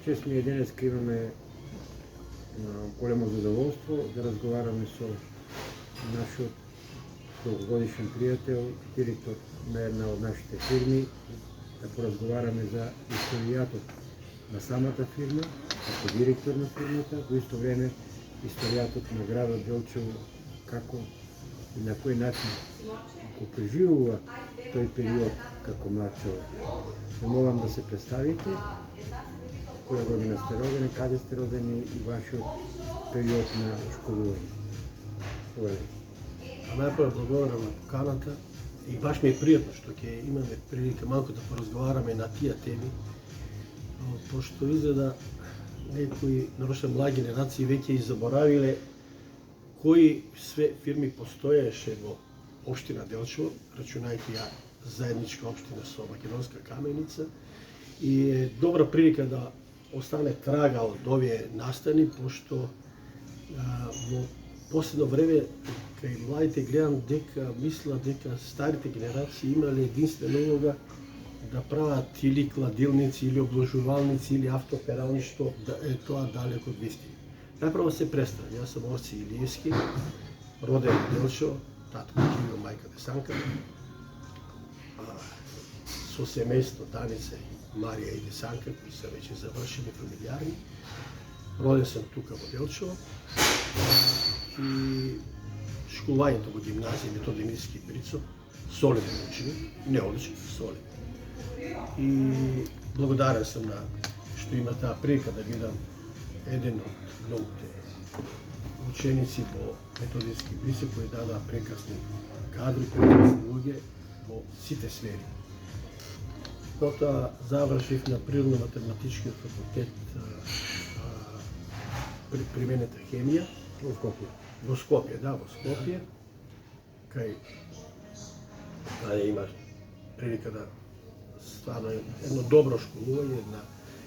чест ми денеска имаме големо задоволство да разговараме со нашиот долгогодишен пријател, директор на една од нашите фирми, да поразговараме за историјатот на самата фирма, како директор на фирмата, во исто време историјатот на градот Делчево, како и на кој начин го преживува тој период како млад човек. Молам да се представите, која година сте родени, каде сте родени и вашиот период на школување. Најпрво благодарам на поканата и баш ми е пријатно што ќе имаме прилика малку да поразговараме на тие теми, пошто изгледа некои нарошен млади генерации веќе и заборавиле кои све фирми постоеше во општина Делчево, рачунајќи ја заедничка општина со Македонска Каменица, и е добра прилика да остане трага од овие настани, пошто во последно време кај младите гледам дека мислат дека старите генерации имале единствена улога да прават или кладилници, или обложувалници, или автоперални, што е тоа далеко од вистина. Најпрво се представам, јас сум Осиј Илиевски, роден во Делчево, татко живеел мајка Десанка, со семејство Даница и Марија и Десанка, кои се веќе завршени фамилијарни. Роден сум тука во Делчево и школувањето во гимназија Методиевски Брицо, солиден ученик, не одличен, солиден. И благодарен сум на што има таа прилика да видам еден од многуте ученици во Методиевски Брицо кои дадоа прекрасни кадри, прекрасни луѓе во сите сфери. Потоа завршив на природно-математичкиот факултет применета хемија Во Скопје. во Скопје, да, во Скопје, каде имаш прилика да стварно едно добро школување,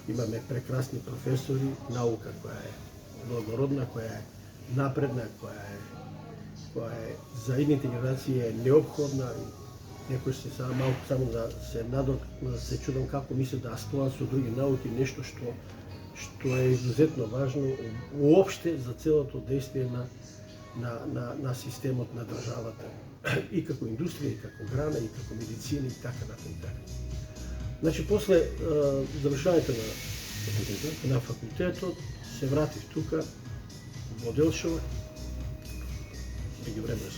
имаме прекрасни професори, наука која е благородна, која е напредна, која е за идните генерации е неопходна. Некој се сега малку само да се чудам како мислат да спојат со други науки нешто што е изузетно важно уопште за целото действие на системот на државата, и како индустрија, и како грана, и како медицина, и така натаму. Значи, после завршувањето на факултетот, се вратив тука во Делчево, меѓувреме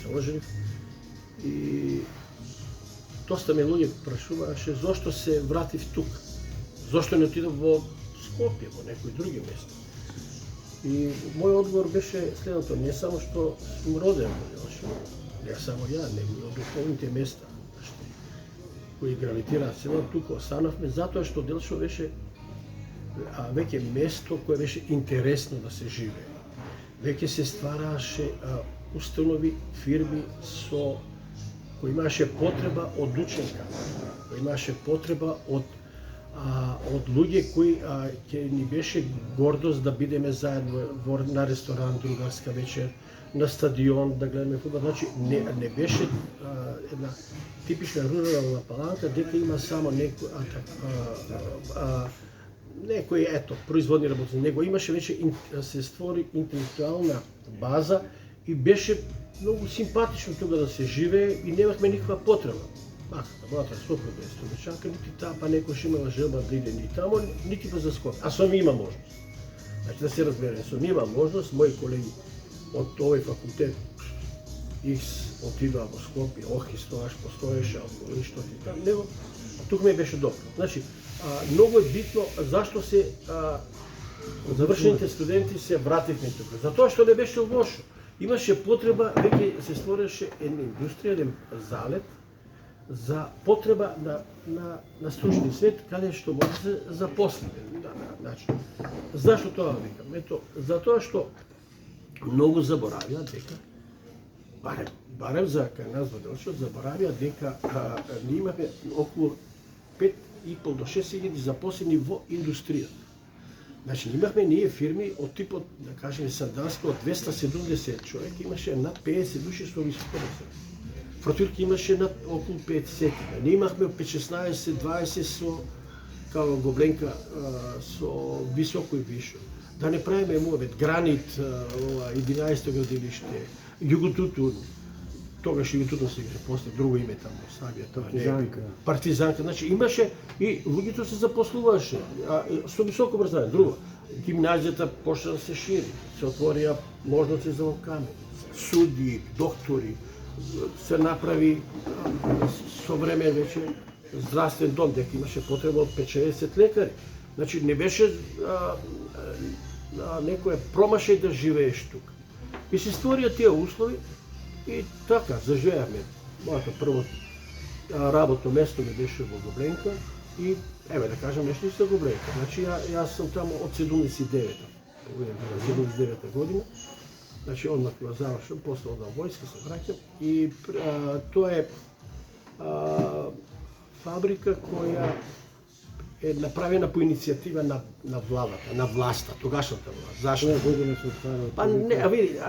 се оженив, и доста ме луѓе прашувааше зошто се вратив тука, зошто не отидов во Скопје, во некои други места. И мој одговор беше следното: не само што сум роден во Делчево, не само ја, него и од околните места кои гравитираат село, тука останавме затоа што Делчево беше веќе место кое беше интересно да се живее. Веќе се стварааше установи, фирми кои имаше потреба од учен кадар, кои имаше потреба од луѓе кои ќе ни беше гордост да бидеме заедно на ресторан, другарска вечер, на стадион, да гледаме фудбал. Значи, не беше една типична рурална паланка, дека има само некои производни работи. Него имаше вече, се створи интелектуална база и беше многу симпатично тука да се живее и немахме никаква потреба. Мојата сопруга е студечанка, нити таа па некојаш имала желба да иде ни тамо, нити па за Скопје. А со ми има можност. Значи да се разбереме, со ми има можност, мои колеги од овој факултет X отидоа во Скопје, Охрис тогаш постоеше, алколи, што ти там, него тук ми беше добро. Значи, многу е битно зашто се завршените студенти се вративме тука. Затоа што не беше лошо. Имаше потреба, веќе се створеше една индустрија, еден залет за потреба на стручни свет, каде што може да се запосли. Значи, зашто тоа викам? Ето, затоа што многу заборавија дека, барем за кај нас во Делчево, заборавија дека ние имаме околу 5,5 до 6,000 запослени во индустријата. Значи, имахме ние фирми од типот, да кажеме, Санданска, од 270 човек, имаше над 50 души со високо образование. Фротирки имаше над околу 50. Ние имахме 16-20 со као Гобленка со високо и вишо. Да не правиме муавет, Гранит, 11 градилиште, Југотутун, тогаш Југотутун се више, после друго име таму, Савија, тоа не е. Партизанка, значи имаше и луѓето се запослуваше со високо образование. Друго, гимназијата почна да се шири, се отворија можности за локами, суди, доктори, се направи со време веќе здравствен дом, дека имаше потреба од 5-60 лекари. Значи не беше некој промашај да живееш тука. И се створија тие услови и така заживеавме. Моето прво работно место ми беше во Гобленка и еве да кажам нешто и за Гобленка. Значи јас сум таму од 79-та. 79-та година. Значи одмах го завршам, после одам војска, се враќам и тоа е фабрика која е направена по иницијатива на владата, на власта, тогашната власт. Зашто? Која година се отварала? Па не, види,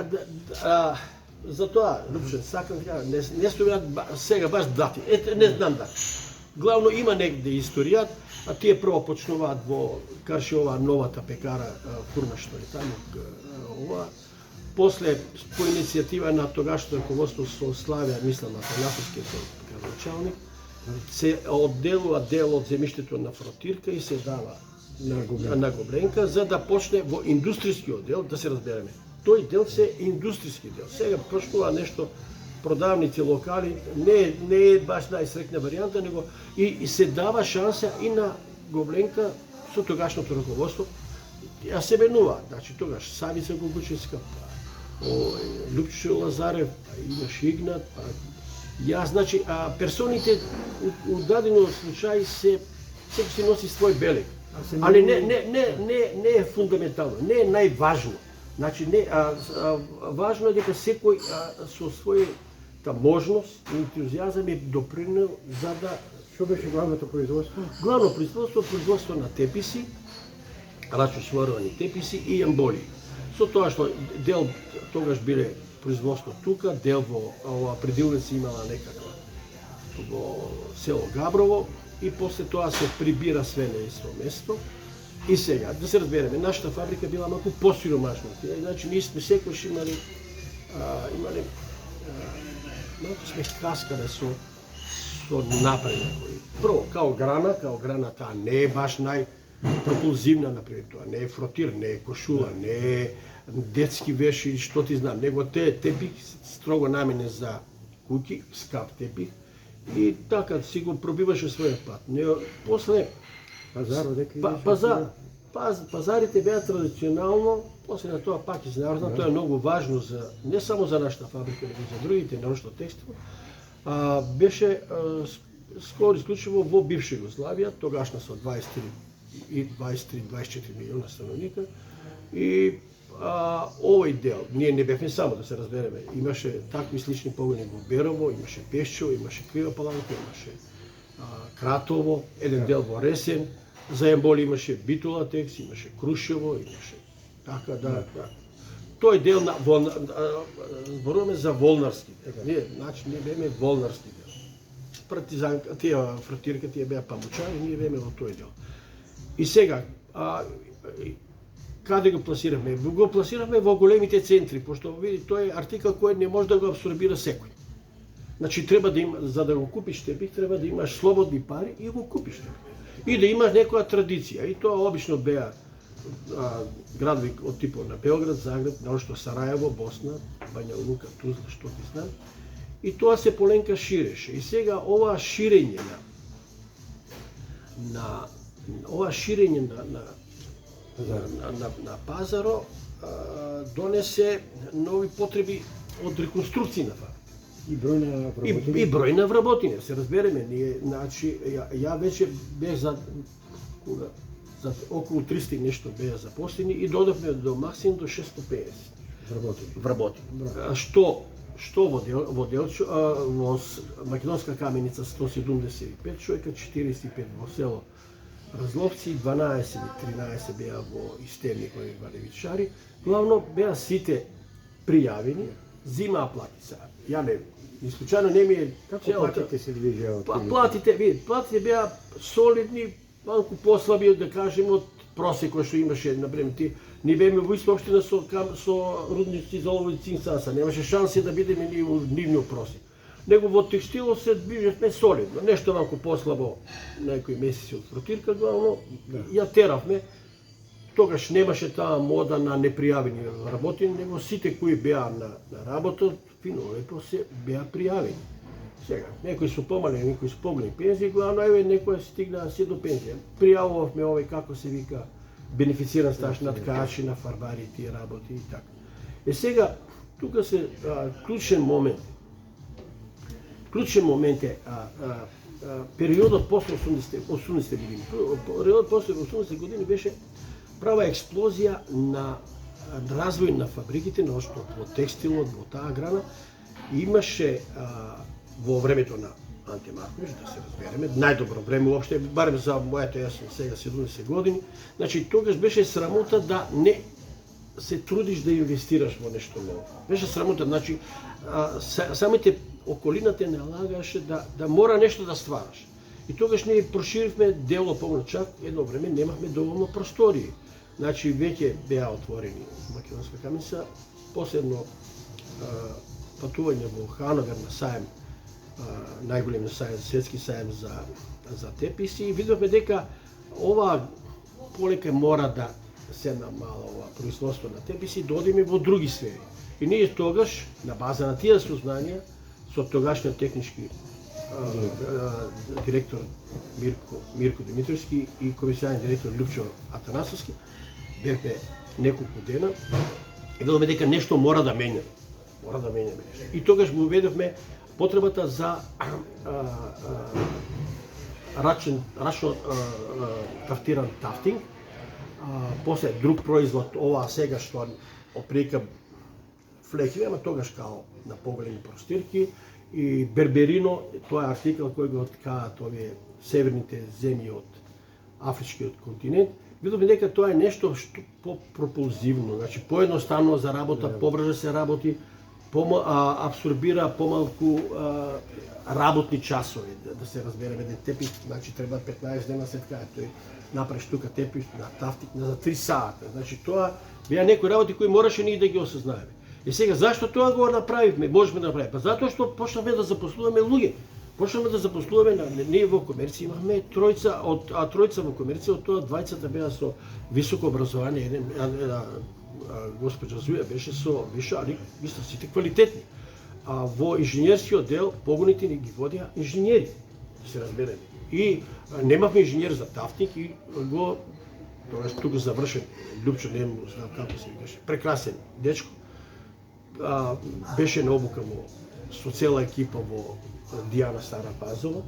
за тоа, Лупче, сакам да не стојат сега баш дати. Не знам дати. Главно има негде историјат, а тие прво почнуваат во Карши ова новата пекара Фурна што е таму ова. После по иницијатива на тогашното раководство со Славија, мислам на Танасовскиот началник, се одделува дел од земјиштето на Фротирка и се дава на Гобленка за да почне во индустријскиот дел, да се разбереме. Тој дел се индустријски дел. Сега почнува нешто продавници локали, не е баш најсрекна варијанта, него и се дава шанса и на Гобленка со тогашното раководство. Ја се менува, значи тогаш Савица Гогучевска, Лупчо Лазарев, имаш Игнат, јас, значи, персоните у дадено случај секој си носи свој белег. Али не е фундаментално, не е најважно. Значи, важно е дека секој со својата можност и ентузијазам е допринел за да... Што беше главното производство? Главно производство на теписи, рачно-сваровани теписи и амболии. Со тоа што дел тогаш биле производство тука, дел во предилници имала некаква во село Габрово и после тоа се прибира све на исто место. И сега, да се разбереме, нашата фабрика била малку посиромашна. Значи, ние сме секојаш имали малку сме каскале со напредок. Прво, као грана таа не е баш пропулзивна, например, тоа не е фротир, не е кошула, не е детски веш или што ти знам, него тепих строго наменен за куќи, скап тепих и така си го пробиваше својот пат. После пазарите беа традиционално, после на тоа пак изнародна, тоа е многу важно за не само за нашата фабрика, но и за другите, нарочно текстил. Беше скоро исклучиво во бивша Југославија, тогашна со 23-24 милиона становника и овој дел, ние не бевме само да се разбереме, имаше такви слични погони во Берово, имаше Пешчево, имаше Крива Паланка, имаше Кратово, еден дел во Ресен, за емболи имаше Битола Текс, имаше Крушево, имаше така да. Тој дел зборуваме за волнарски дел. Значи ние беме волнарски дел. Партизанка, тие фротирка, тие беа памучари, ние беме во тој дел. И сега, каде го пласиравме? Го пласиравме во големите центри, пошто види, тој е артикал кој не може да го абсорбира секој. Значи треба да има, за да го купиш тепих, треба да имаш слободни пари и го купиш тепих. И да имаш некоја традиција. И тоа обично беа градови од типот на Белград, Загреб, наошто Сарајево, Босна, Бања Лука, Тузла, што ти знам. И тоа се поленка ширеше. И сега ова ширење на пазаро донесе нови потреби од реконструкција на фабрика. И број на вработени, се разбереме, ние, значи, ја веќе бех за околу 300 и нешто беа запослени и додавме до максимум до 650 вработени. Што во Делчо, во Македонска каменица 175 човека, 45 во село Разловци, 12 или 13 беа во Истерни кои Валевичари. Главно беа сите пријавени, зимаа плати сега. Ја не, случајно не ми е... Како платите се движеа? Платите беа солидни, малку послаби, да кажем, од просек кој што имаше, например, не беме во иста општина со рудници за олово и цинк саса, немаше шанси да бидеме ние во нивниот просек. Него во текстилот се движевме солидно, нешто малку послабо некои месеци од фрутирка, главно ја теравме. Тогаш немаше таа мода на непријавени работи, него сите кои беа на работа, фино лепо се беа пријавени. Сега, некои со помалени, некои со поголеми пензии, главно еве некои стигнаа се до пензија. Пријавувавме овој, како се вика, бенефициран стаж на ткачи, на фарбари, тие работи и така. Сега, тука се клучен момент. Клучен момент е периодот после 80 години. Периодот после 80 години беше права експлозија на развој на фабриките, на во текстилот, во таа грана. Имаше во времето на Анте Марковиќ, да се разбереме, најдобро време уопште, барем за моето, јас сум сега 70 години, значи тогаш беше срамота да не се трудиш да инвестираш во нешто ново. Беше срамота, значи самите околината не налагаше да мора нешто да ствараш. И тогаш ние проширивме дело помалку, едно време немавме доволно простории. Значи веќе беа отворени Македонска каменица, посебно патување во Хановер на саем, најголем саем, светски саем за теписи, и видовме дека ова полека мора да се намала ова производство на теписи, да одиме во други сфери. И ние тогаш, на база на тие сознанија, со тогашниот технички директор Мирко Димитровски и комисијарен директор Лјупчо Атанасовски, бевме неколку дена и видовме дека нешто мора да менјаме. Мора да менјаме нешто. И тогаш му уведовме потребата за рачно тафтиран тафтинг, после друг производ, ова сега што опрека флеки, ама тогаш као на поголеми простирки, и берберино, тоа е артикал кој го откаат овие северните земји од афричкиот континент. Видовме дека тоа е нешто што по-пропулзивно, значи поедноставно за работа, побрзо се работи, абсорбира помалку работни часови, да се разбереме, еден тепих, значи треба 15 дена се ткае, тој направиш тука тепих на тафтик за 3 сата. Значи тоа беа некои работи кои мораше ние да ги осознаеме. И сега зашто тоа го направивме, можеме да направиме? Па затоа што почнавме да запослуваме луѓе. Почнавме да запослуваме, ние во комерција имавме тројца, тројца во комерција, од тоа двајцата беа со високо образование, една госпоđа Зуја беше со виша, али мислам сите квалитетни. А во инженерскиот дел погоните ни ги водеа инженери, да се разбереме. И немавме инженер за тафтик и го тогаш тука завршен Лјупчо, не знам како се викаше, прекрасен дечко. Беше на обука со цела екипа во Дијана Стара Пазова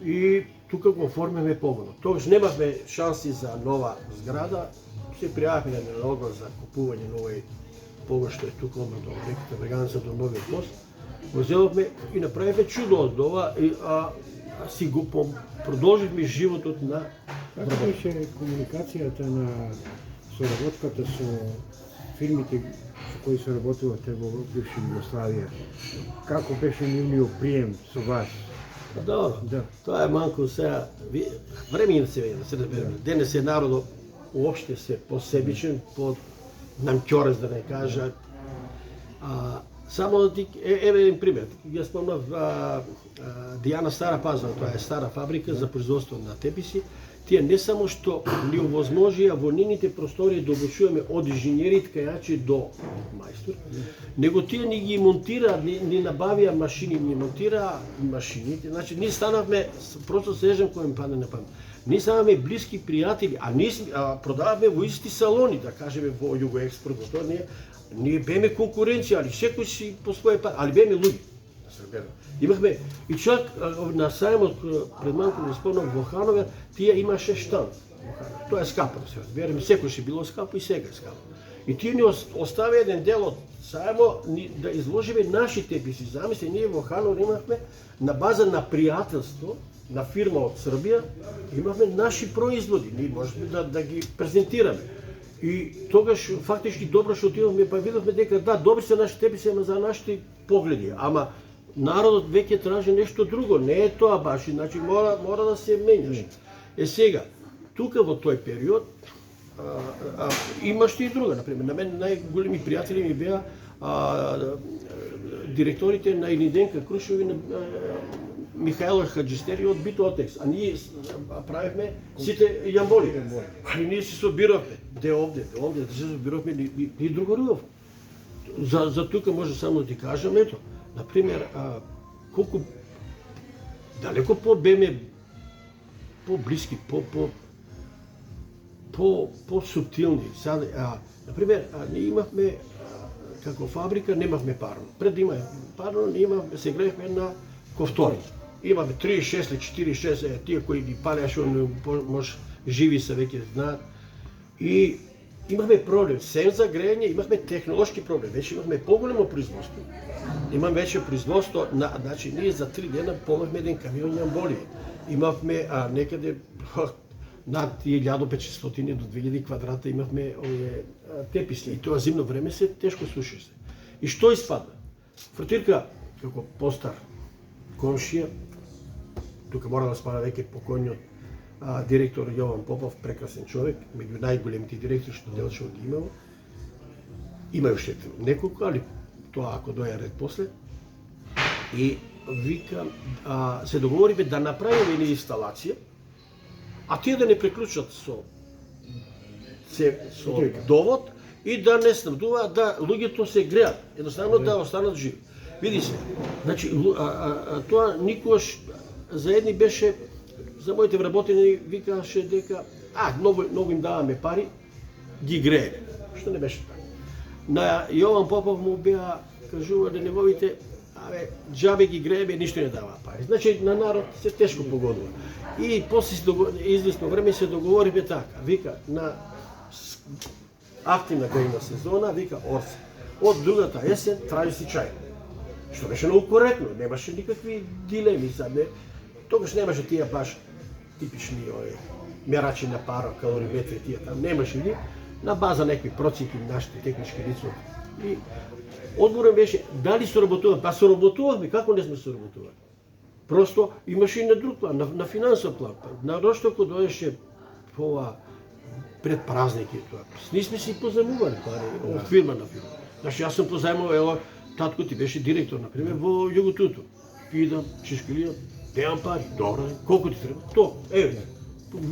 и тука го оформиме погонот. Тогаш немавме шанси за нова зграда, се пријавивме на оглас за купување на овој погон што е тука одма до реката Бреганица до новиот мост. Го зеловме и направивме чудо од ова, си го продолживме животот на... Како беше комуникацијата на соработката со фирмите со кои се работувате во бивша Југославија? Како беше нивниот прием со вас? Добро, тоа е малку сега, време се веќе, да се разбереме. Денес е народот уопште се посебичен, по намќорез да не кажа. Само да ти, еве еден пример. Ја спомнав Дијана Стара Пазова, тоа е стара фабрика за производство на теписи. Тие не само што ни овозможија во нивните простории да обучуваме од инженери, ткајачи до мајстор, него тие ни ги монтираа, ни набавија машини, ни монтираа машините. Значи, ние станавме, просто сежам кој ми падне на памет, ние станавме блиски пријатели, а ние продаваме во исти салони, да кажеме во Југоекспорт, ние беме конкуренција, али секој си по своје пат, али беме луѓе. Имахме и чак на сајмот пред малку го спомнав во Хановер, тие имаше штанд. Тоа е скапо, да се разбереме, секој ќе било скапо и сега е скапо. И тие ни остави еден дел од сајмо да изложиме наши теписи. Замисли, ние во Хановер имавме на база на пријателство на фирма од Србија, имавме наши производи, ние можеме да ги презентираме. И тогаш фактички добро што отидовме, па видовме дека да, добри се наши теписи, ама за нашите погледи, ама народот веќе тражи нешто друго, не е тоа баш, значи мора да се менјаш. Сега, тука во тој период имаш и друга, например, на мен најголеми пријатели ми беа директорите на Илиденка Крушеви, на Михајло Хаджистери од Битотекс, а ние правевме сите јамболи. Али ние се собиравме, де овде, да се собиравме, ни другорував. За тука може само да ти кажам, ето, например, колку далеко по-беме по-блиски, по-субтилни. Например, ние имавме, како фабрика, немавме парно. Пред да имаме парно, се греевме на ковтори. Имаме 36 или 46, тие кои ги палеаш, може живи се веќе знаат. И имахме проблем, сем за грејање, имахме технолошки проблем, веќе имахме поголемо производство. Имаме веќе производство, значи ние за 3 дена помахме еден камион јамболи. Имавме некаде над 1500 до 2000 квадрата имавме теписли. И тоа зимно време се тешко сушеше. И што испадна? Фртирка, како постар комшија, тука мора да спада веќе покојниот директор Јован Попов, прекрасен човек, меѓу најголемите директори што Делчево ги имало. Има уште неколку, али тоа ако доја ред после. И вика, се договориме да направиме една инсталација, а тие да не приклучат со довод и да не снабдуваат, да луѓето се греат, едноставно да останат живи. Види се, значи, тоа никогаш за едни беше, за моите вработени викаше дека, многу им даваме пари, ги грееме, што не беше така. На Јован Попов му беа кажува да неговите, џабе ги грееме, ништо не дава пари. Значи, на народ се тешко погодува. И после известно време се договориме така, вика, на активна грејна сезона, вика Орсе, од другата есен трави си чај. Што беше многу коректно, немаше никакви дилеми за не. Тогаш немаше тие баш типични мерачи на пара, калориметри, тие там немаше ли, на база некои проценти нашите технички лица. И одговорот беше дали соработуваме, па соработувавме, како не сме соработували. Просто имаше и на друг план, на финансов план. Нарочно кога доеше пред празники тоа. Ние сме си позајмували пари од фирма на фирма. Значи јас сум позајмувал, татко ти беше директор, например, во Југотуту. Идам, чешкилија, немам пари, добро, колку ти треба? То,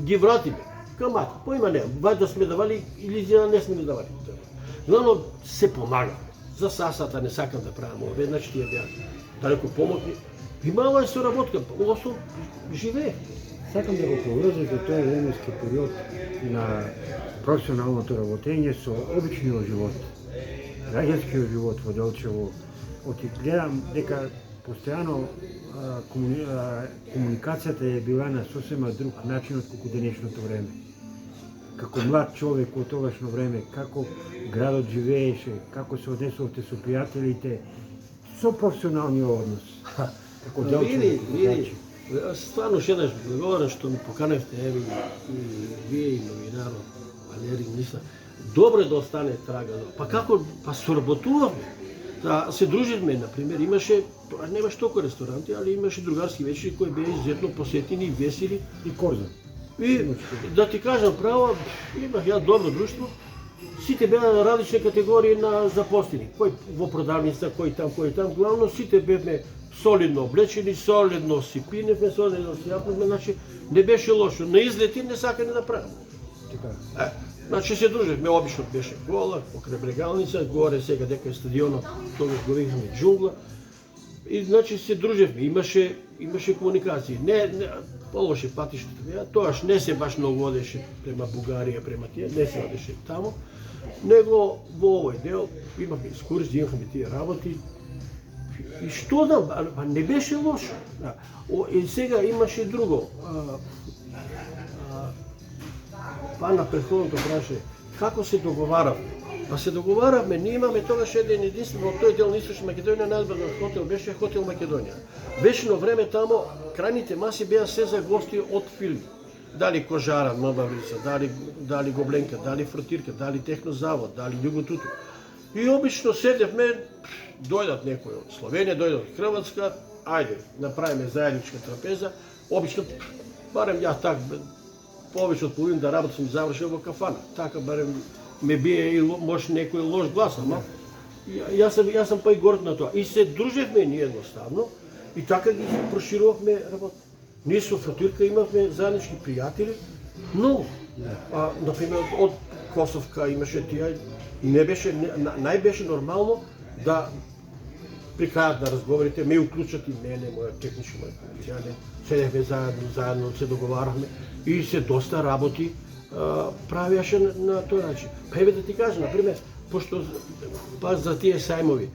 ги вратиме. Камати, поима не, вајда сме давали или не сме давали. Но се помага. За сасата не сакам да правам ове, значи тие беа далеко помогни. Имала е соработка, осо живее. Сакам да го поврзам за тој временски период на професионалното работење со обичниот живот. Граѓанскиот живот во Делчево. Гледам дека постојано комуникацијата е била на сосема друг начин од колку денешното време. Како млад човек во тогашно време, како градот живееше, како се однесувате со пријателите, со професионалниот однос. Како Види, стварно шедаш благодарен што ми поканевте, и вие и новинарот, Валери, мисля. Добро е да остане трага. Па како, соработувавме. Да се друживме, например, немаш толку ресторанти, али имаше другарски вечери кои беа изуzetно посетени и весели. И корза. И да ти кажам право, имах ја добро друштво. Сите беа различни категории на запослени. Кој во продавница, кој там, главно сите бевме солидно облечени, солидно си пиневме, солидно си јапневме, значи не беше лошо. На излети не сакаме да правиме. Значи се дружевме, обично беше гола, покрај брегалница, горе сега дека е стадионот, тогаш го викаме џунгла. И значи се дружевме, имаше комуникации. Не полоше патиштата беа, тоаш не се баш многу одеше према Бугарија, према тие, не се одеше тамо, него во овој дел имаме екскурзии, имаме тие работи. И што не беше лошо. И сега имаше друго. На претходното праше, како се договаравме? Се договаравме, ние имаме тогаш еден единствен, во тој дел на Источна Македонија, најдобар хотел беше Хотел Македонија. Вечно време тамо, крајните маси беа се за гости од филми. Дали Кожара, Мабаврица, дали Гобленка, дали Фротирка, дали Технозавод, дали Југотуту. И обично седевме, дојдат некои од Словенија, дојдат од Хрватска, ајде, направиме заедничка трапеза. Обично, барем ја так, повеќе од половина да работам и завршил во кафана. Така барем ме бие и може некој лош глас, ама јас сум па и горд на тоа. И се дружевме ние едноставно и така ги проширувавме работа. Ние со Фрутирка имавме заеднички пријатели, но например од Косовка имаше тие, не беше најбеше нормално да при крајот на разговорите ме уклучат и мене, моја технички, моја коалицијане, седевме заедно се договаравме и се доста работи правиаше на тој начин. Па еве да ти кажам, например, пошто за тие сајмови,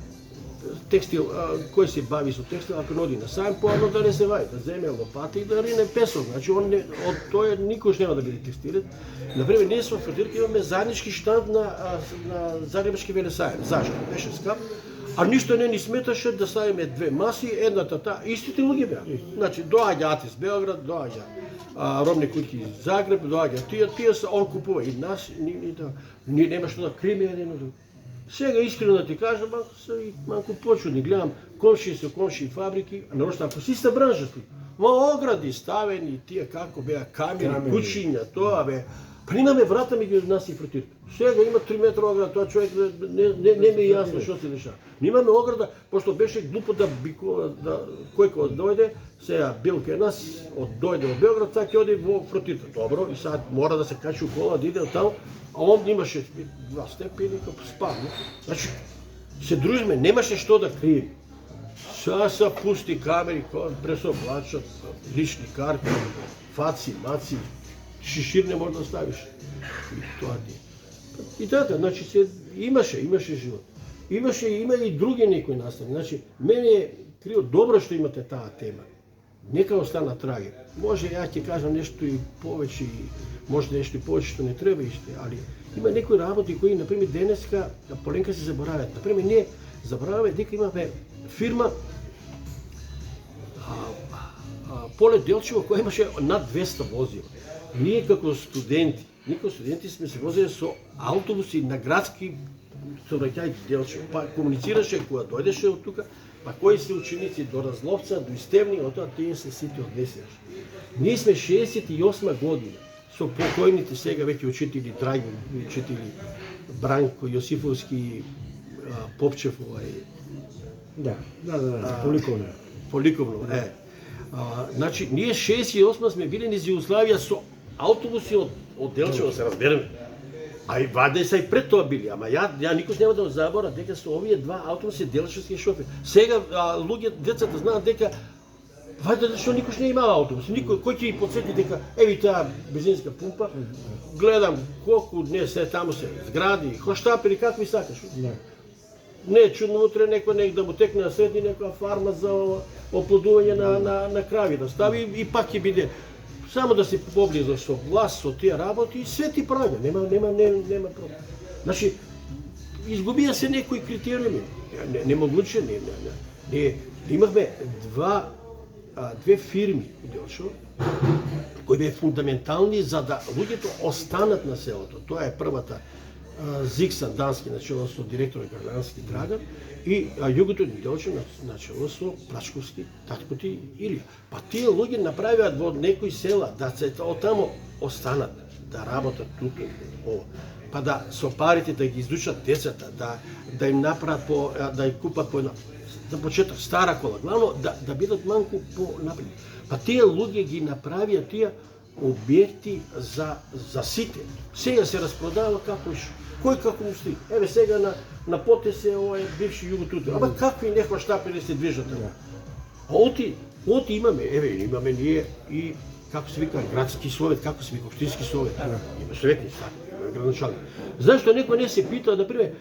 текстил, кој се бави со текстил, ако оди на сајм, поано да не се вади, да земе лопата и да рине песок. Значи, од тој никош нема да биде текстилен. Например, ние со Фрутирка имаме заеднички штанд на Загребшки велесајм. Зашто? Беше скап. А ништо не ни сметаше да ставиме две маси, едната таа, истите луѓе беа. Значи, доаѓа Атис Белград, доаѓа робни куќи из Загреб, доаѓа тие се, он купува и нас, ни нема што да криме еден од друг. Сега искрено да ти кажам, малку почудни, гледам комши со комши фабрики, а нарочно ако си иста бранжа ти, огради ставени, тие како беа камери, кучиња, тоа бе. Па имаме врата меѓу нас и Фрутирка. Сега има 3 метра ограда, тоа човек не ми е јасно што се дешава. Имаме ограда, пошто беше глупо да бикува, кој кога дојде, сега бил кај нас, дојде во Белград, така ќе оди во Фрутирка. Добро, и сега мора да се качи у кола, да иде таму, а он имаше 2 степени, како спавно. Значи, се дружиме, немаше што да крием. Сега са пусти камери, пресоблачат, лични карти, фаци, маци, шишир не може да ставиш. И тоа ти. И така, значи имаше живот. Има и други некои настави. Значи, мене е крио добро што имате таа тема. Нека остана траги. Може ја ќе кажам нешто и повеќе, може нешто и повеќе што не треба иште, али има некои работи кои, например, денеска поленка се забораваат. Например, ние забораваме дека имаме фирма Полет Делчево која имаше над 200 возила. Ние како студенти сме се возели со автобуси на градски сообраќајки Делчево. Па комуницираше кога дојдеше од тука, па кои се ученици до Разловца, до Истевни, отоа тие се сите однесеш. Ние сме 68 година со покојните сега веќе учители Драги, учители Бранко Јосифовски, Попчев, Поликовно. Значи, ние 68 сме били низ Југославија со автобуси од Делчево, се разбереме. А и ваде са и пред тоа били, ама ја никош нема да забора дека со овие два автобуси делчевски шофери. Сега луѓе, децата знаат дека ваде што никош не имава автобус. Никој кој ќе ги потсети дека еви таа бензинска пумпа, гледам колку днес е таму се згради, хоштапери какви сакаш. Не е чудно утре некој да му текне на средни некоја фарма за оплодување на крави да стави и пак ќе биде само да се поблизо со власт, со тие работи и све ти праќа, нема проблем. Значи, изгубија се некои критериуми, немоглуче, имавме две фирми у Делчево, кои беа фундаментални за да луѓето останат на селото. Тоа е првата Зиксан Дански начело со директор Гргански Драган и југото Делчево начело со Плачковски таткоти Илија. Па тие луѓе направиат во некои села да се оттамо останат, да работат тука, па да со парите да ги изучат децата, да им направат да им купат по една за почеток стара кола, главно да бидат малку по-напред. Па тие луѓе ги направија тие објекти за сите. Сега се распродава како иш. Кој како му стои? Еве сега на потес е овој бивши Југотутер. Ама какви некои штапери се движат таму? Оти имаме ние и како се вика градски совет, како се вика општински совет. Има советници, има градоначалник. Зашто некој не се пита, например,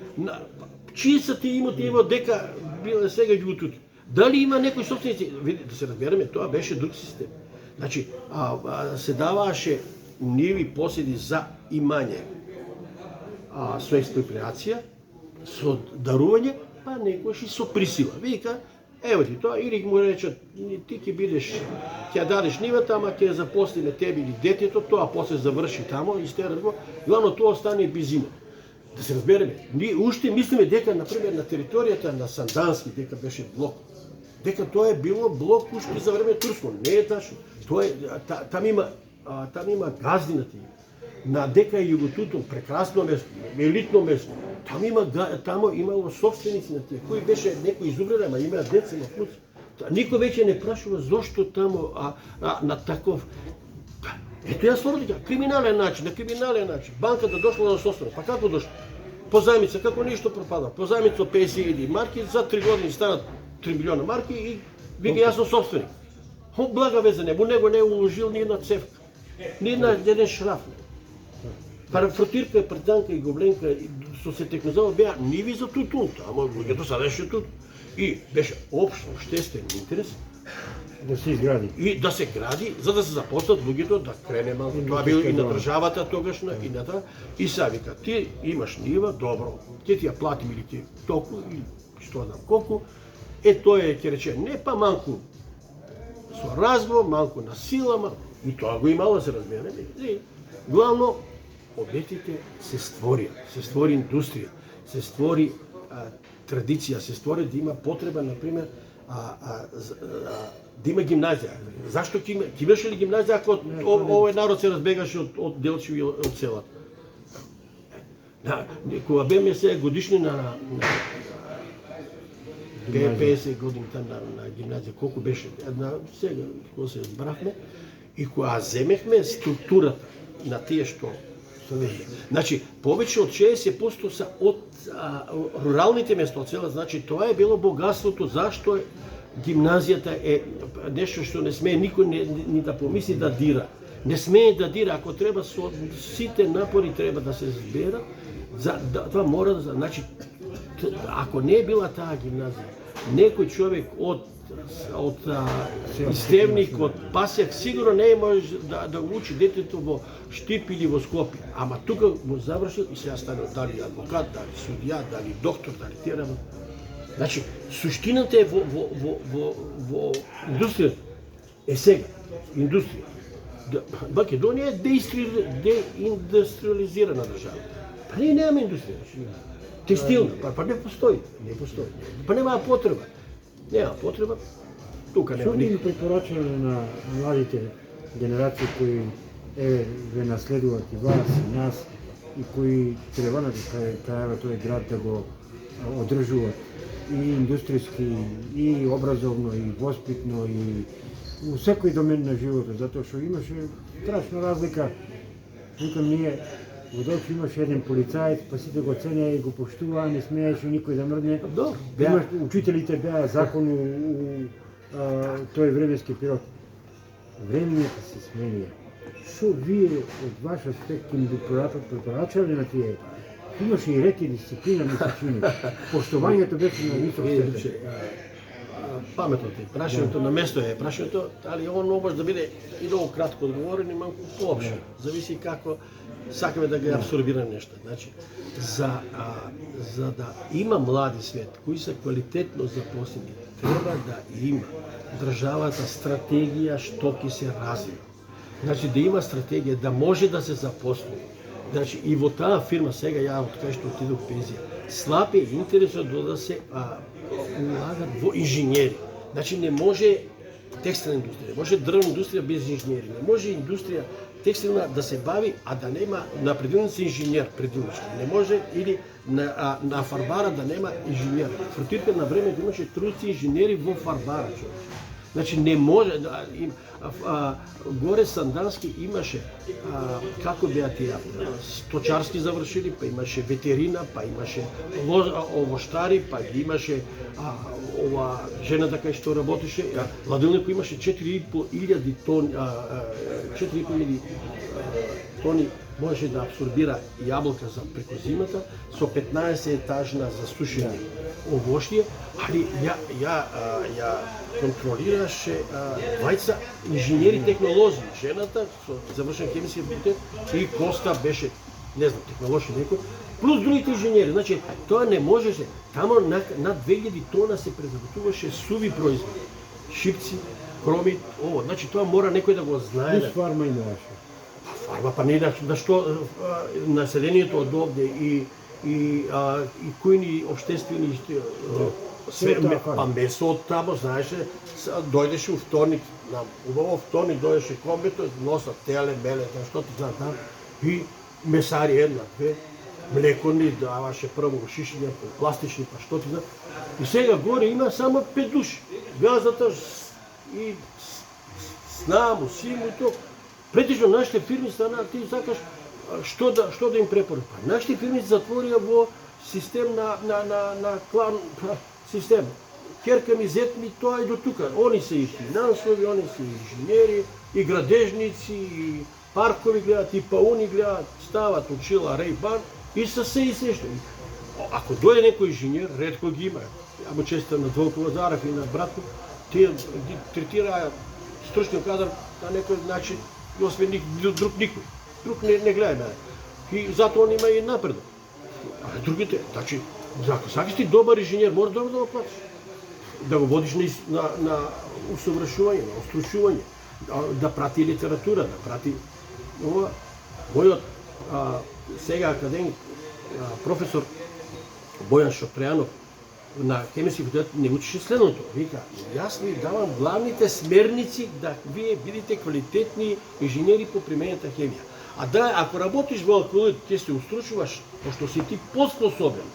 чии са тие имоти дека биле сега Југотутер? Дали има некои собственици? Видите, да се разбереме, тоа беше друг систем. Значи, се даваше ниви поседи за имање, со експроприација, со дарување, па некојаш и со присила. Вика, ево ти тоа, или му речат, ти ќе дадеш нивата, ама ќе запослиме тебе или детето, тоа после заврши тамо, истерано, главно тоа остане без има. Да се разбереме, ние уште мислиме дека, например, на територијата на Сандански, дека беше блок, дека тоа е било блок уште за време турско. Не е тачно. Там има там има газдината. На дека е Југотутум, прекрасно место, елитно место. Тамо имало собственици на тие, кои беше некои изубрени, ама имаат деца на внуци. Никој веќе не прашува зошто тамо на таков. Ето јас словно дека криминален начин, на криминален начин. Банката дошла на собственост. Па како дошла? Позајмица, како ништо пропада. Позајмица од 50.000 марки, за 3 години станат 3 милиона марки и вика јас сум собственик. Блага везе него не е уложил ни една цевка, ни еден шраф. Фротирка, прданка и гобленка со се технозава беа ниви за тутун, ама луѓето садеше тут. И беше обществен интерес Да се изгради. и да се гради, за да се започнат луѓето да крене малку. Тоа било и на државата тогашна и на таа. И сега вика, ти имаш нива, добро, ќе ти ја платим или ти толку или што знам колку. Тоа е, ќе речем, не па малку со разбор, малку на сила, и тоа го имало се разбере. Главно, објектите се створи индустрија, се створи традиција, се створи да има потреба, например, да има гимназија. Зашто ќе имаше ли гимназија ако овој народ се разбегаше од Делчево и од селата? Кога беме се годишни на 50 години там на гимназија, колку беше? Сега, кога се збравме, и кога земехме структурата на тие што значи, повеќе од 60% са од руралните места од села, значи тоа е било богатството, зашто гимназијата е нешто што не смее никој ни да помисли да дира. Не смее да дира, ако треба со сите напори треба да се збера, тоа мора да, значи, ако не е била таа гимназија, некој човек од Стевник, од Пасјак, сигурно не може да учи детето во Штип или во Скопје. Ама тука го завршил и сега стане дали адвокат, дали судија, дали доктор, дали тие работи. Значи, суштината е во индустријата. Е сега, индустрија. Македонија е деиндустриализирана држава. Па ние немаме индустрија. Текстилна, па не постои. Па нема потреба. Нема потреба, тука нема Што би препорачале на младите генерации кои ве наследуваат и вас и нас и кои треба на крајава тој град да го одржуваат и индустријски, и образовно, и воспитно, и у секој домен на животот, затоа што имаше страшна разлика. Викам, ние во Долче имаше еден полицаец, па сите го ценеа и го поштуваа, не смееше никој да мрдне. Учителите беа закон у тој временски период. Времењата се сменија. Што вие од ваш аспект им препорачале на тие? Имаше и ред и дисциплина, ми се чини. Поштувањето беше на висок степен. Паметно ти, прашањето на место е прашањето, али оно може да биде и многу кратко одговорено и малку поопшто. Зависи како сакаме да ги абсорбираме нешто. Значи, за да има млади свет кои се квалитетно запослени, треба да има државата стратегија што ќе се развива. Значи да има стратегија да може да се запосли. Значи и во таа фирма сега ја од кај што отидов пензија, слаб е интересот да се улагат во инженери. Значи не може текстилна индустрија, може дрвна индустрија без инженери, не може индустрија текстилна да се бави, а да нема на предилници инженер предилнички. Не може или на фарбара да нема инженер. Фротирка на време имаше труци инженери во фарбара, човече. Значи не може, горе Сандански имаше, како беа тие, сточарски завршили, па имаше ветерина, па имаше овоштари, па имаше ова жената кај што работеше, ладилник имаше 4.500 тони можеше да абсорбира јаблка за преку зимата со 15 етажна засушени овошје, али ја контролираше двајца инженери технолози. Жената со завршен хемиски факултет и Коста беше, не знам, технолоши некој, плюс другите инженери. Значи, тоа не можеше. Тамо над 2000 тона се преработуваше суви производи. Шипци, хромит, ово. Значи, тоа мора некој да го знае. Плюс фарма имаше. Фарма, па не да што населението од овде и и кои ни обштествени све, Тоа фали. па месо од тамо, знаеше, дојдеше у вторник, убаво вторник дојдеше комбито, носа теле, меле, што ти знам там, и месари една, две, млеко ни даваше прво у шишиња, пластични, па што ти знам. И сега горе има само 5 души. Газата и Snamu, Simu i to. Pretežno našите firmi stana, ti sakaš što da im preporuča. Pa našите firmi se zatvorio vo sistem na klan sistem. Kerka mi, zet mi, to je do tuka. Oni se i finansови, oni se i inženjeri, i gradežnici, i parkovi gledat, i pauni gledat, stavat učila, Ray-Ban, i sa se i sve što. Ако дојде некој инженер, ретко ги има, ја му честам на Дволко Лазаров и на братко, тие ги третира стручниот кадар на некој начин, и освен друг никој. Друг не гледа мене. И затоа он има и напредок. А другите, значи, ако сакаш ти добар инженер, мора добро да го платиш. Да го водиш на усовршување, на острушување, да прати литература, да прати ова. Мојот сега академик, професор Бојан Шопрејанов на Хемиски факултет не учише следното. Вика, јас ви давам главните смерници да вие бидете квалитетни инженери по примената хемија. А да, ако работиш во алкоолит, ќе се устручуваш, пошто си ти поспособен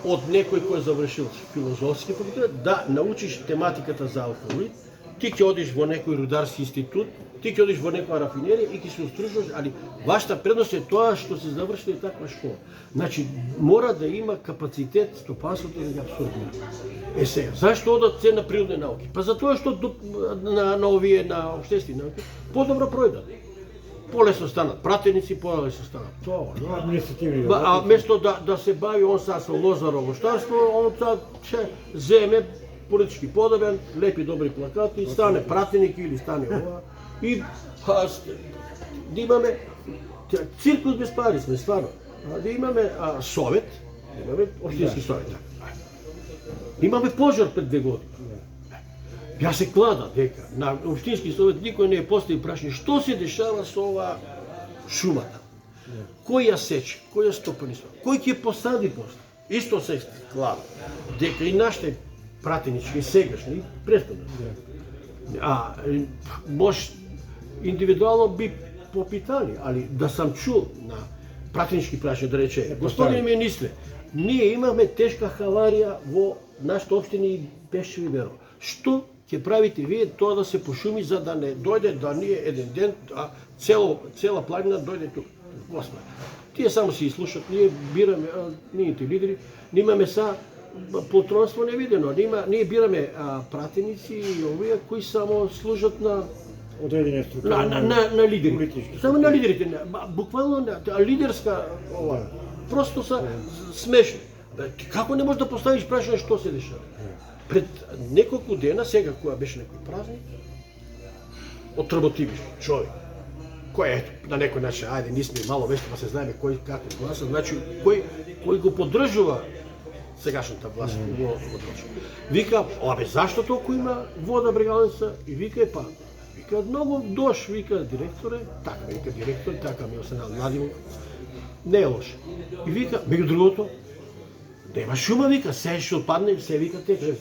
од некој кој завршил филозофски факултет, да научиш тематиката за алкоолит, ти ќе одиш во некој рударски институт, ти ќе одиш во некоја рафинерија и ќе се устручуваш, али вашата предност е тоа што се завршили таква школа. Значи, мора да има капацитет стопанството да ги абсорбира. Сега, зашто одат се на природни науки? Па затоа што на овие, на обштествени науки, подобро пројдат. Полесно станат пратеници, полесно станат тоа. Административни А место да се бави он са со лозарово штарство, он ќе земе политички подобен, лепи добри плакати, стане пратеник или стане ова. И да имаме циркус без пари сме, стварно. Да имаме совет, да имаме општински совет. Имаме пожар пред 2 години. Ја се клада дека на општински совет никој не е постави прашање што се дешава со ова шумата. Кој ја сече, кој ја стопанисва, кој ќе посади после. Исто се клада дека и нашите пратенички сегашни престанат. Може индивидуално би попитали, али да сам чул на пратенички прашање да рече, господин министре, ние имаме тешка халарија во нашите општини и Бешеви Беро. Што ќе правите вие тоа да се пошуми за да не дојде да ние еден ден, цела планина дојде тук. Господи, тие само се изслушат, ние бираме, нијите лидери, имаме са полтронство невидено, ние бираме пратеници и овие кои само служат на одредени структури, на лидери. Само на лидерите, буквално лидерска ова. Просто са смешни. Како не можеш да поставиш прашање што се дешава? Пред неколку дена, сега кога беше некој празник, отработивиш човек, кој на некој начин, ајде, ние сме мало вести, па се знаеме кој како гласа, значи кој го поддржува сегашната власт во држава. Вика, зашто толку има вода брегалница? И вика па, вика многу дош, вика директоре, така вика директор, така ми се наладил, не е лош. И вика, меѓу другото, нема шума, вика, се што падне, се вика тече.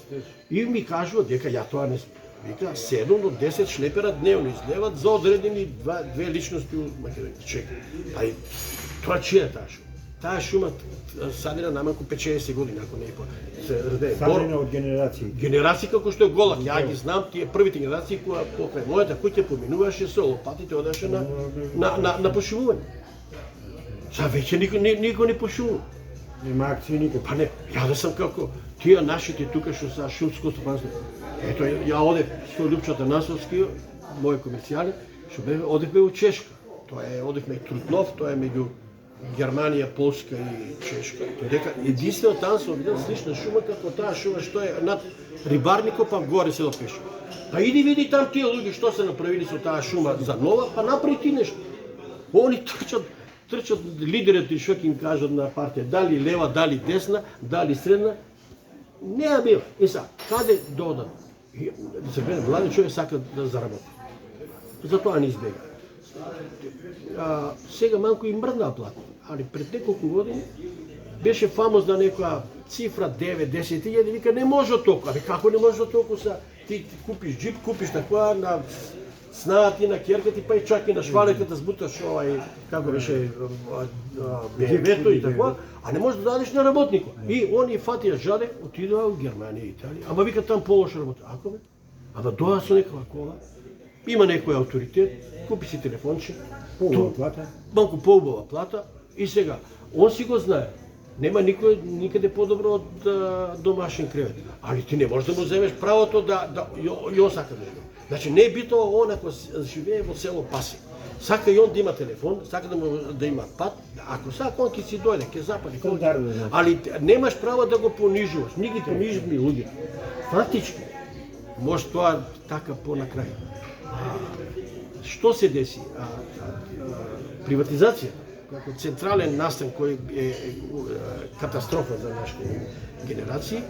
И ми кажува дека ја тоа не сме. Вика, 7 до 10 шлепера дневно излеват за одредени две личности у Македонија. Чекай, па и тоа чија е таа шума? Таа шума садина намалку 50 години, ако не е се раде. Садина од генерации. Генерации како што е Голак, ја ги знам тие првите генерации која покрај мојата куќа поминуваше со лопатите, одеше на пошумување. Са веќе никој не пошумува. Нема акции никако. Па не, ја да сам како тие нашите тука што са шумско стопанство. Ето, ја одев со Лјупчо Насовски, мој комерцијален, што одевме у Чешка. Тоа е, одевме Трутнов, тоа е меѓу Германија, Полска и Чешка. Дека единствено таму се видел слична шума како таа шума што е над Рибарникот, па горе се допише. Па иди види там тие луѓе што се направили со таа шума за нова, па направи ти нешто. Они трчат лидерите што ќе им кажат на партија, дали лева, дали десна, дали средна. Не ја била. И са, каде додат? За мене, млади човек сака да заработи. Затоа не избега. Сега малку и мрдна плата, али пред неколку години беше фамозна некоја цифра 9-10 вика не може толку. Абе како не може толку са ти купиш джип, купиш таква на снаат ти на керка ти па и чак и на швалерката збуташ како беше BMW-то и таква, а не можеш да дадеш на работникот. И они фатија жаде, отидоа у Германија и Италија, ама вика там полоша работа. Ако бе? Ама доа со некаква кола, има некој авторитет, купи си телефонче, Поубава плата. малку поубава плата и сега, он си го знае. Нема никаде подобро од домашен кревет. Али ти не можеш да му земеш правото да и он сака да живее. Значи не е битно он ако живее во село Паси. Сака и он да има телефон, сака да има пат, ако сака он ќе си дојде, ќе запали. Али немаш право да го понижуваш. Ние ги пониживме луѓе. Фактички, може тоа така понакрај. Што се деси? Приватизација, како централен настан кој е катастрофа за нашите генерации,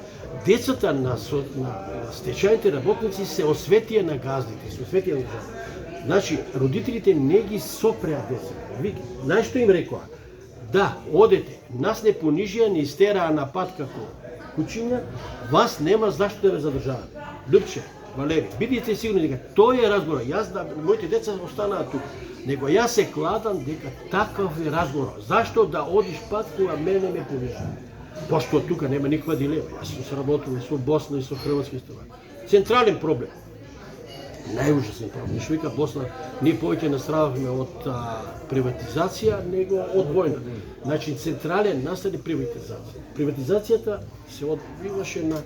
децата на стечајните работници се осветија на газдите, се осветија на газдите. Значи, родителите не ги сопреа децата. Знаеш што им рекоа? Да, одете, нас не понижија, не истераа на пат како кучиња, вас нема зашто да ве задржават. Лјупче, Валери, бидите сигурни дека тој е разговор. Јас да моите деца останаат тука. Него јас се кладам дека такав е разговор. Зашто да одиш пат кога мене ме понижа? Пошто тука нема никаква дилема. Јас сум се работил и со Босна и со Хрватска историја. Централен проблем. Најужасен проблем. Ништо вика Босна, ние повеќе настрадавме од приватизација него од војна. Значи централен настан е приватизација. Приватизацијата се одвиваше на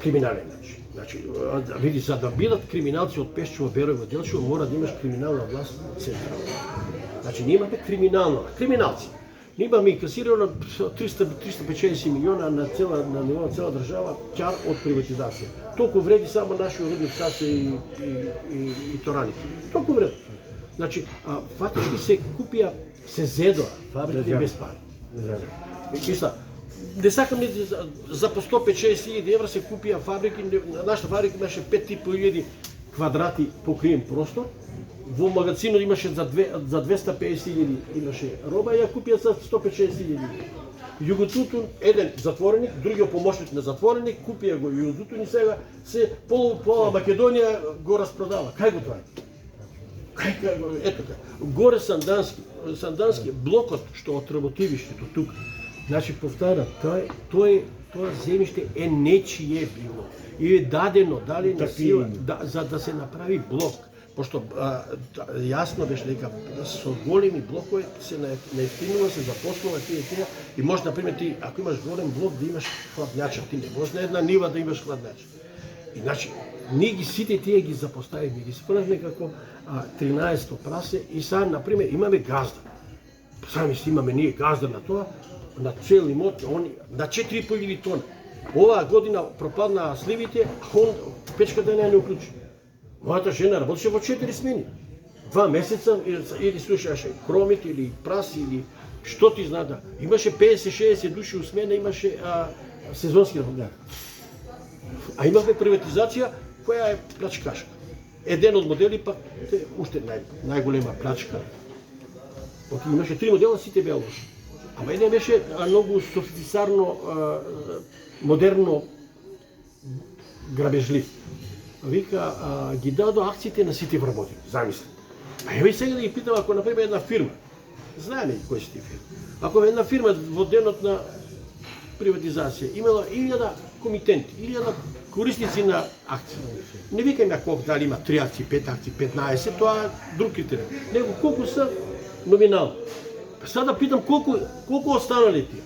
криминален начин. Значи, види, за да бидат криминалци од Пешчево, Беројево, Делчево, мора да имаш криминална власт централна. Значи, ние имаме криминалци. Ние имаме инкасирано 350 милиона на ниво на цела држава ќар од приватизација. Толку вреди само наши рудник Сасе и Тораните. Толку вреди. Значи, фактички се купија, се зедоа фабрики без пари. Мисла, не сакам за по 150-60 евра се купија фабрики, нашата фабрика имаше 5.500 квадрати покриен простор, во магазинот имаше за 250.000 имаше роба, ја купија за 150.000. Југотутун, еден затвореник, другиот помошник на затвореник, купија го Југотутун и сега се пола Македонија го распродава. Кај го тоа? Ето горе Сандански блокот што отработивиштето тука. Значи, повтарам, тоа земјиште е нечие било и е дадено, дали на сила, за да се направи блок. Пошто јасно беше дека со големи блокови се најефтинува, се запослува тие и може, например, ти, ако имаш голем блок, да имаш хладњача, ти не може на една нива да имаш хладњача. И значи, ние ги сите тие ги запоставивме, ги спрнавме како 13-то прасе и сега, например, имаме газда. Сами си имаме ние газда на тоа, на цел имот, на 4.500 тона. Оваа година пропаднаа сливите, печката не уклучи. Мојата жена работеше во 4 смени. 2 месеца или слушаше кромит или прас или што ти зна да. Имаше 50-60 души у смена, имаше сезонски работници. А имавме приватизација која е плачкашка. Еден од модели пак уште најголема плачка. Имаше 3 модела, сите беа лоши. Ама еден беше многу софистицарно, модерно грабежлив. Вика, ги дадо акциите на сите вработи. Замисли. А еве сега да ги питам, ако например една фирма, знаеме кои се тие фирми, ако една фирма во денот на приватизација имала 1000 комитенти, 1000 корисници на акции. Не викам ја колку, дали има 3 акции, 5 акции, 15, тоа е друг критериум. Него колку се номинално. Сега да питам колку останали тие.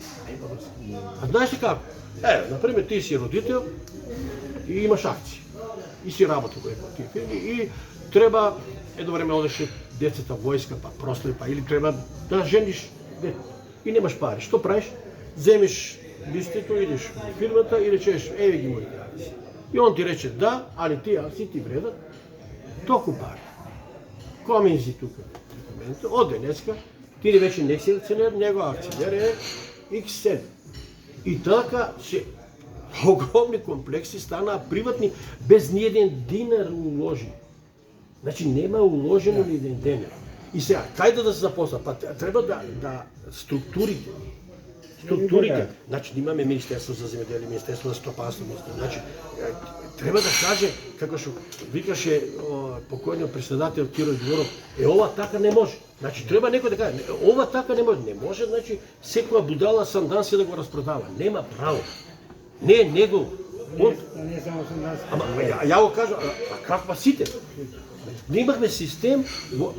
А знаеш ли како? Например, ти си родител и имаш акции. И си работил во тие фирми и треба едно време одеше децата војска, па прослави, па или треба да жениш дете. И немаш пари. Што правиш? Земеш листето, идеш во фирмата и речеш, еве ги моите акции. И он ти рече да, али тие акции ти вредат толку пари. Коми си тука? Од денеска ти веќе не си акционер, него акционер е X7. И така се огромни комплекси станаа приватни без ни еден динар уложи. Значи нема уложено ни еден динар. И сега, кајде да се запосла? Па треба да структурите структурите. Значи имаме Министерство за земеделие, Министерство за стопанство, значи треба да каже како што викаше покојниот председател Киро Дворов, ова така не може. Значи треба некој да каже, ова така не може. Не може, значи секоја будала сандан се да го распродава. Нема право. Не е него. Не само сандан. Ама ја го кажам, а каква сите? Ние имахме систем во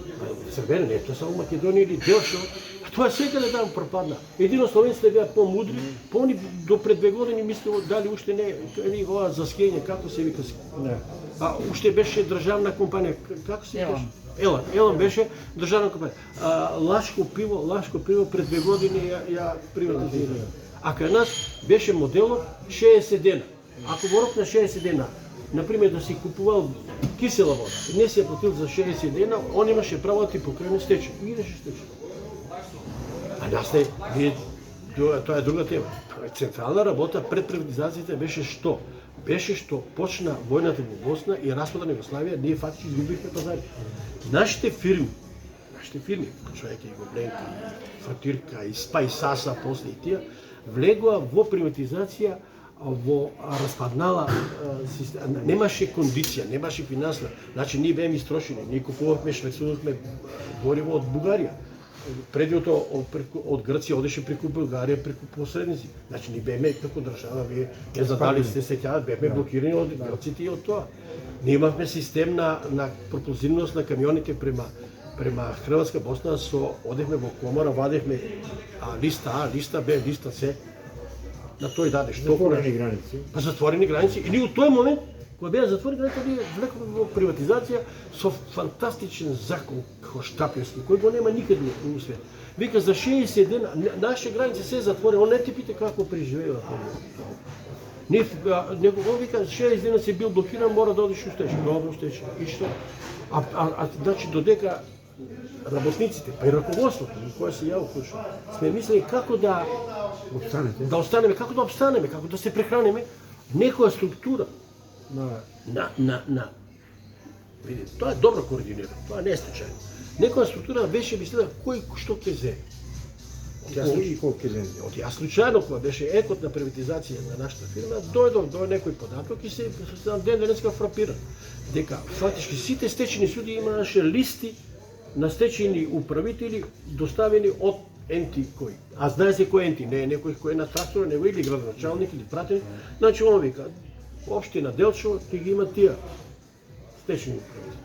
Србена, не тоа само Македонија или Делшо, а тоа секаде там пропадна. Едино словенците беа помудри, они до пред 2 години мислево дали уште не е ова за скење, како се вика. Да. А уште беше државна компанија, како се викаше? Елан беше државна компанија. Лашко пиво пред 2 години ја приватизира. А кај нас беше моделот 60 дена. Ако во рок на 60 дена, например, да си купувал кисела вода и не си ја платил за 60 дена, он имаше право да ти покрене стечај. И идеше стечај. А нас не, тоа е друга тема. Централна работа пред приватизацијата беше што? Беше што почна војната во Босна и распадот на Југославија, ние фактички изгубихме пазари. Нашите фирми, почвајќи и Гобленка, и Фатирка, и Спајсаса, после и тие, влегоа во приватизација во распаднала система, немаше кондиција, немаше финансна. Значи ние беме истрошени, ние купувавме, швецувавме гориво од Бугарија. Предното од Грција одеше преку Бугарија, преку посредници. Значи ние беме како држава, вие не задали се сеќават, беме блокирани од Грците и од тоа. Ние имавме систем на пропулзивност на камионите према Хрватска, Босна, одевме во комора, вадевме листа А, листа Б, листа С. На тој даде што? Затворени граници. Па затворени граници. И ние у тој момент, кога беа затворени граници, ние влековме во приватизација со фантастичен закон Хоштапјовски, кој го нема никаде во свет. Вика за 60 дена наши граници се затворени, он не ти пита како преживева. Он вика 60 дена си бил блокиран, мора да одиш у стечај. Добро стечај. И што? Значи додека работниците, па и раководството, кој се ја укушува, сме мислили како да останеме, како да обстанеме, како да се прехраниме, некоја структура видите, тоа е добро координирано, тоа не е случајно. Некоја структура беше мислила кој што ќе земе. Од јас случајно, кога беше екот на приватизација на нашата фирма, дојдов до некој податок и се денеска фрапиран. Дека фактички сите стечени суди имаше листи на стечени управители доставени од енти кој. А знае се кој енти, не е некој кој е на трактор, него или градоначалник или пратеник. Значи он вика, општина Делчево ќе ги има тие стечени управители.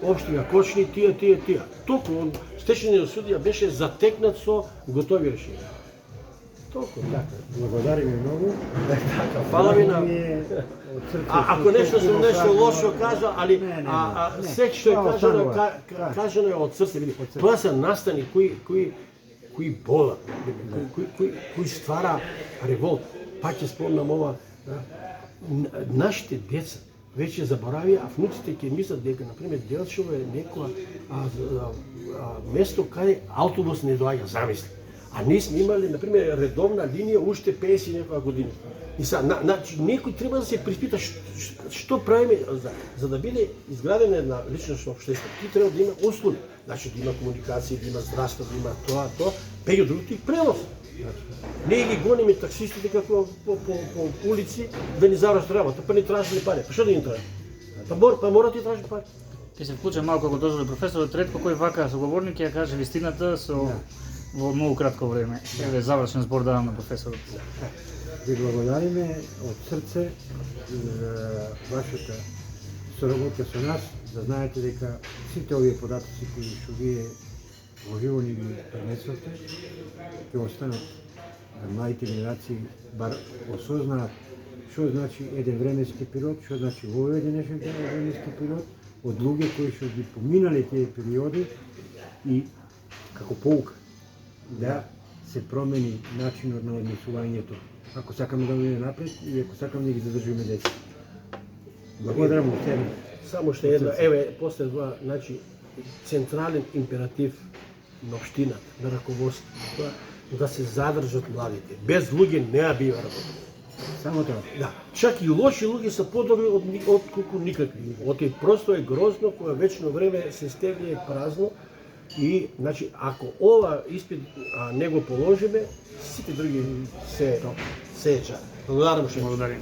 Општина Кочни тие. Толку он стечениот судија беше затекнат со готови решенија. Толку така. Благодариме многу. Така, фала ви на ако нешто сум нешто лошо кажа, али се што е кажано е од срце, види. Тоа се настани кои болат, кои ствара револт. Пак ќе спомнам ова, нашите деца веќе заборавија, а внуците ќе мислат дека, например, Делчево е некоја место каде автобус не доаѓа, замисли. А ние сме имали, например, редовна линија уште 50 некоја година. И значи, некој треба да се приспита што правиме, за да биде изградена една личностно општество. Ти треба да има услуги, значи да има комуникација, да има здравство, да има тоа, пеѓу другите и превоз. Ние ги гониме таксистите како по улици да ни зараш работа, па ни тражали пари. Па што да ни тражи? Па мора ти тражи пари. Ќе се вклучам малку ако дозволи професорот, ретко кој вака соговорник ја каже вистината во многу кратко време. Еве завршен збор давам на професорот. Ви благодариме од срце за вашата соработка со нас, да знаете дека сите овие податоци кои што вие во живо ни ги пренесовте, ќе останат да младите генерации бар осознаат што значи еден временски период, што значи во овој денешен временски период, од луѓе кои што ги поминале тие периоди и како поука да се промени начинот на однесувањето. Ако сакаме да одиме напред и ако сакаме да ги задржиме деца. Благодарам уште. Само што една, еве после тоа, значи централен императив на општината, на раководството, да се задржат младите. Без луѓе не бива работа. Само тоа. Да, чак и лоши луѓе се подобри од колку никакви. Оти просто е грозно кога вечно време се стегне празно И, значи, ако ова испит не го положиме, сите други се сеќа. Благодарам што. Благодарим.